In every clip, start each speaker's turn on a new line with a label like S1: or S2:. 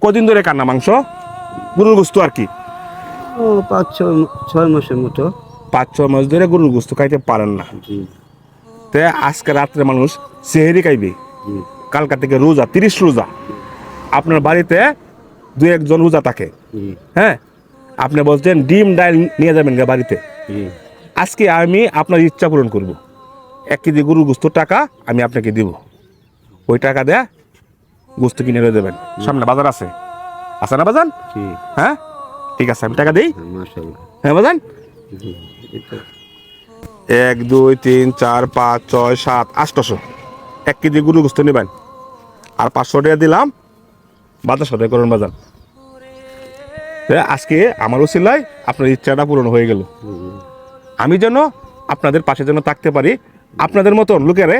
S1: কদিন ধরে কান্না মাংস গরুর গোস্ত আর কি?
S2: ও 5-6 মাসের মতো।
S1: 5-6 মাস ধরে গরুর গোস্ত খাইতে পারেন না।
S2: জি
S1: তে আজকে রাত্রে মানুষ সেহেরি খাইবে,
S2: জি
S1: কালকা থেকে রোজা 30 রোজা। আপনার বাড়িতে 2-1 জন রোজা থাকে,
S2: জি
S1: হ্যাঁ? আপনি বলছেন ডিম ডাল নিয়ে যাবেন গা বাড়িতে।
S2: জি
S1: আজকে আমি আপনার ইচ্ছা পূরণ করব। 1 কেজি গরুর গোস্তর টাকা আমি আপনাকে দিব। ওই টাকা দেয়া গোস্ত কিনে এনে দেবেন। সামনে বাজার আছে, আছে না বাজান?
S2: জি
S1: হ্যাঁ, ঠিক আছে, আমি টাকা দিই।
S2: মাশাআল্লাহ।
S1: হ্যাঁ বাজান,
S2: জি এটা
S1: 1 2 3 4 5 6 7 800 1 কেজি গরুর গোস্ত নেবেন। আর 500 টাকা দিলাম বাজার সদাই করুন বাজান। আজকে আমার উসিলায় আপনার ইচ্ছাটা পূরণ হয়ে গেল। আমি যেন আপনাদের পাশে যেন থাকতে পারি, আপনাদের মতন লোকেরে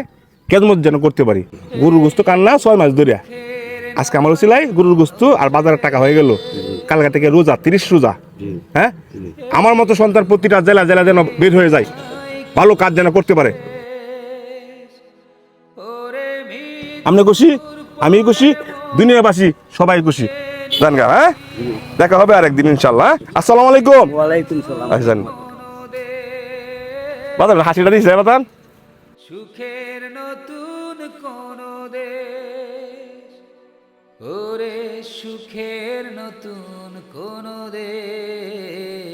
S1: কেদমত যেন করতে পারি। গরুর গোস্ত কান্না 6 মাস ধরিয়া আজকে আমার উসিলায় গরুর গোস্ত আর বাজারের টাকা হয়ে গেল। কালকা থেকে রোজা 30 রোজা, হ্যাঁ? আমার মতো সন্তান প্রতিটা জেলা জেলা যেন বের হয়ে যায়, ভালো কাজ যেন করতে পারে। আপনি খুশি, আমি খুশি, দুনিয়াবাসী সবাই খুশি। জানগা, হ্যাঁ? দেখা হবে আরেকদিন ইনশাল্লাহ। আসসালামু আলাইকুম।
S2: ওয়ালাইকুম সালাম।
S1: আসেন বাদান, হাসিটা দিয়েছে বাদান।
S3: সুখের নতুন কোন দেশ, ওরে সুখের নতুন কোন দেশ।